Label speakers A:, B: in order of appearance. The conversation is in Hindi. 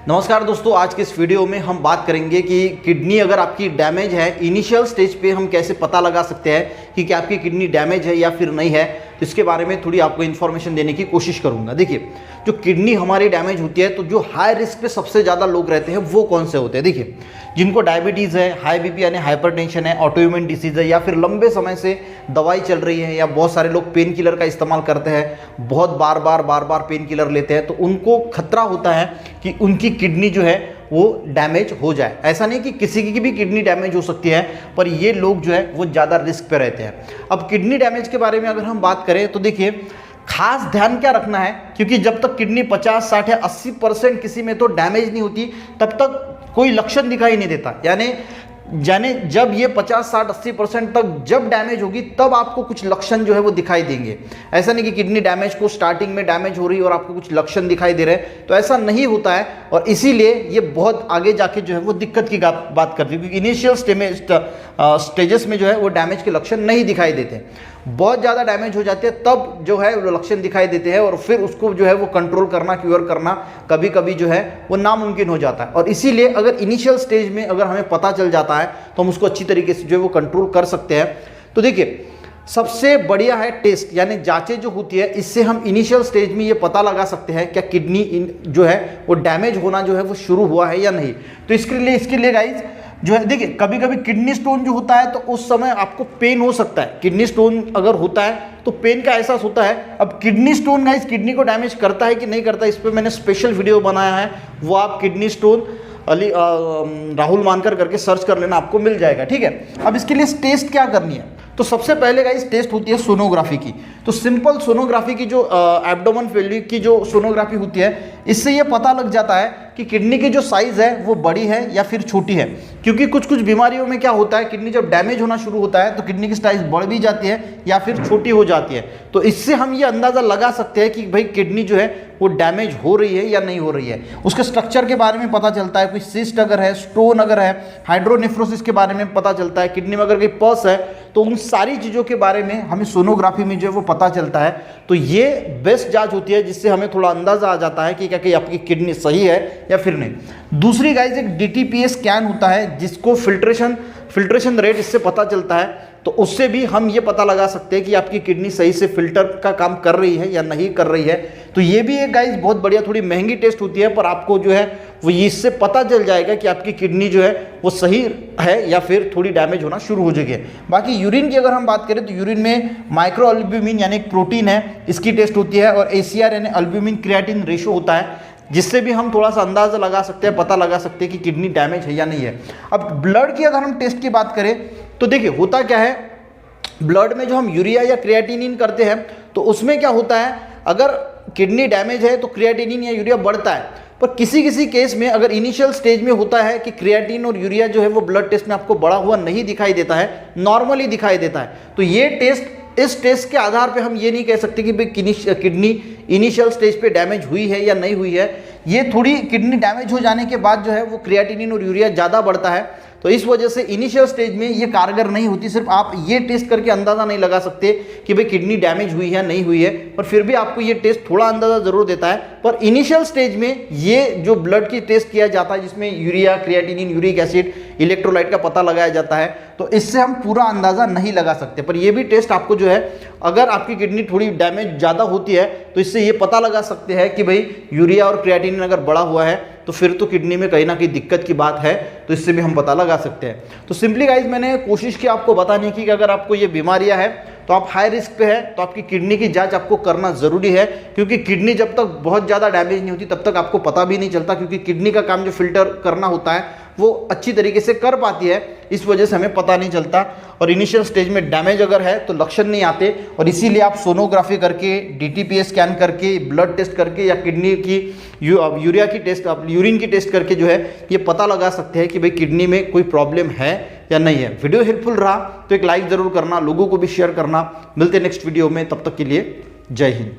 A: नमस्कार दोस्तों, आज के इस वीडियो में हम बात करेंगे कि किडनी अगर आपकी डैमेज है, इनिशियल स्टेज पे हम कैसे पता लगा सकते हैं कि क्या आपकी किडनी डैमेज है या फिर नहीं है। तो इसके बारे में थोड़ी आपको इन्फॉर्मेशन देने की कोशिश करूंगा। देखिए, जो किडनी हमारी डैमेज होती है तो जो हाई रिस्क पे सबसे ज़्यादा लोग रहते हैं वो कौन से होते हैं। देखिए, जिनको डायबिटीज़ है, हाई बीपी यानी हाइपरटेंशन है, ऑटोइम्यून डिसीज़ है, या फिर लंबे समय से दवाई चल रही है, या बहुत सारे लोग पेन किलर का इस्तेमाल करते हैं, बहुत बार बार पेन किलर लेते हैं, तो उनको खतरा होता है कि उनकी किडनी जो है वो डैमेज हो जाए। ऐसा नहीं कि किसी की भी किडनी डैमेज हो सकती है, पर ये लोग जो है वो ज़्यादा रिस्क पे रहते हैं। अब किडनी डैमेज के बारे में अगर हम बात करें तो देखिए, खास ध्यान क्या रखना है, क्योंकि जब तक किडनी 50, 60 या 80% किसी में तो डैमेज नहीं होती तब तक कोई लक्षण दिखाई नहीं देता। यानी जब ये 50, 60, 80% तक जब डैमेज होगी तब आपको कुछ लक्षण जो है वो दिखाई देंगे। ऐसा नहीं कि किडनी डैमेज को स्टार्टिंग में डैमेज हो रही है और आपको कुछ लक्षण दिखाई दे रहे हैं, तो ऐसा नहीं होता है। और इसीलिए ये बहुत आगे जाके जो है वो दिक्कत की बात करती है, क्योंकि इनिशियल स्टेजेस में जो है वो डैमेज के लक्षण नहीं दिखाई देते। बहुत ज़्यादा डैमेज हो जाते हैं तब जो है वो लक्षण दिखाई देते हैं, और फिर उसको जो है वो कंट्रोल करना, क्योर करना कभी कभी जो है वो नामुमकिन हो जाता है। और इसीलिए अगर इनिशियल स्टेज में अगर हमें पता चल जाता है तो हम उसको अच्छी तरीके से जो है वो कंट्रोल कर सकते हैं। तो देखिए, सबसे बढ़िया है टेस्ट, यानी जांचें जो होती है, इससे हम इनिशियल स्टेज में ये पता लगा सकते हैं क्या किडनी जो है वो डैमेज होना जो है वो शुरू हुआ है या नहीं। तो इसके लिए गाइज जो है, देखिए, कभी कभी किडनी स्टोन जो होता है तो उस समय आपको पेन हो सकता है। किडनी स्टोन अगर होता है तो पेन का एहसास होता है। अब किडनी स्टोन गाइस किडनी को डैमेज करता है कि नहीं करता, इस पर मैंने स्पेशल वीडियो बनाया है, वो आप किडनी स्टोन राहुल मानकर करके सर्च कर लेना, आपको मिल जाएगा। ठीक है, अब इसके लिए टेस्ट क्या करनी है, तो सबसे पहले गाइस टेस्ट होती है सोनोग्राफी की। तो सिंपल सोनोग्राफी की जो एब्डोमेन फेल्यूर की जो सोनोग्राफी होती है, इससे ये पता लग जाता है कि किडनी की जो साइज़ है वो बड़ी है या फिर छोटी है। क्योंकि कुछ बीमारियों में क्या होता है, किडनी जब डैमेज होना शुरू होता है तो किडनी की साइज़ बढ़ भी जाती है या फिर छोटी हो जाती है। तो इससे हम ये अंदाज़ा लगा सकते हैं कि भाई किडनी जो है वो डैमेज हो रही है या नहीं हो रही है। उसके स्ट्रक्चर के बारे में पता चलता है, कोई सिस्ट अगर है, स्टोन अगर है, हाइड्रोनेफ्रोसिस के बारे में पता चलता है, किडनी में अगर कोई पस है, तो उन सारी चीज़ों के बारे में हमें सोनोग्राफी में जो है वो पता चलता है। तो ये बेस्ट जांच होती है, जिससे हमें थोड़ा अंदाज़ा आ जाता है कि क्या कि आपकी किडनी सही है या फिर नहीं। दूसरी गाइज एक DTPA स्कैन होता है, जिसको फिल्ट्रेशन रेट इससे पता चलता है। तो उससे भी हम ये पता लगा सकते हैं कि आपकी किडनी सही से फिल्टर का काम कर रही है या नहीं कर रही है। तो ये भी एक गाइज बहुत बढ़िया, थोड़ी महंगी टेस्ट होती है, पर आपको जो है वो इससे पता चल जाएगा कि आपकी किडनी जो है वो सही है या फिर थोड़ी डैमेज होना शुरू हो जाएगी। बाकी यूरिन की अगर हम बात करें तो यूरिन में माइक्रो अल्ब्यूमिन यानी एक प्रोटीन है, इसकी टेस्ट होती है, और ACR यानी अल्ब्यूमिन क्रिएटिन रेशो होता है, जिससे भी हम थोड़ा सा अंदाज़ा लगा सकते हैं, पता लगा सकते हैं कि किडनी डैमेज है या नहीं है। अब ब्लड की अगर हम टेस्ट की बात करें तो देखिए, होता क्या है, ब्लड में जो हम यूरिया या क्रिएटिनिन करते हैं तो उसमें क्या होता है, अगर किडनी डैमेज है तो क्रिएटिनिन या यूरिया बढ़ता है। पर किसी केस में अगर इनिशियल स्टेज में होता है कि क्रिएटिन और यूरिया जो है वो ब्लड टेस्ट में आपको बढ़ा हुआ नहीं दिखाई देता है, नॉर्मली दिखाई देता है, तो इस टेस्ट के आधार पे हम ये नहीं कह सकते कि भाई किडनी इनिशियल स्टेज पे डैमेज हुई है या नहीं हुई है। ये थोड़ी किडनी डैमेज हो जाने के बाद जो है वो क्रिएटिनिन और यूरिया ज़्यादा बढ़ता है, तो इस वजह से इनिशियल स्टेज में ये कारगर नहीं होती। सिर्फ आप ये टेस्ट करके अंदाज़ा नहीं लगा सकते कि भाई किडनी डैमेज हुई है नहीं हुई है, पर फिर भी आपको ये टेस्ट थोड़ा अंदाज़ा ज़रूर देता है। पर इनिशियल स्टेज में ये जो ब्लड की टेस्ट किया जाता है, जिसमें urea, creatinine, uric acid, electrolyte का पता लगाया जाता है, तो इससे हम पूरा अंदाज़ा नहीं लगा सकते। पर ये भी टेस्ट आपको जो है, अगर आपकी किडनी थोड़ी डैमेज ज़्यादा होती है तो इससे ये पता लगा सकते हैं कि भाई यूरिया और क्रिएटिनिन अगर बढ़ा हुआ है तो फिर तो किडनी में कहीं ना कहीं दिक्कत की बात है, तो इससे भी हम पता लगा सकते हैं। तो सिंपली गाइज मैंने कोशिश की आपको बताने की कि अगर आपको ये बीमारियां हैं तो आप हाई रिस्क पे है, तो आपकी किडनी की जांच आपको करना ज़रूरी है। क्योंकि किडनी जब तक बहुत ज़्यादा डैमेज नहीं होती तब तक आपको पता भी नहीं चलता, क्योंकि किडनी का काम जो फिल्टर करना होता है वो अच्छी तरीके से कर पाती है, इस वजह से हमें पता नहीं चलता। और इनिशियल स्टेज में डैमेज अगर है तो लक्षण नहीं आते, और इसीलिए आप सोनोग्राफी करके, DTPA स्कैन करके, ब्लड टेस्ट करके, या किडनी की यूरिया की टेस्ट, यूरिन की टेस्ट करके जो है ये पता लगा सकते हैं कि भाई किडनी में कोई प्रॉब्लम है या नहीं है। वीडियो हेल्पफुल रहा तो एक लाइक ज़रूर करना, लोगों को भी शेयर करना। मिलते हैं नेक्स्ट वीडियो में, तब तक के लिए जय हिंद।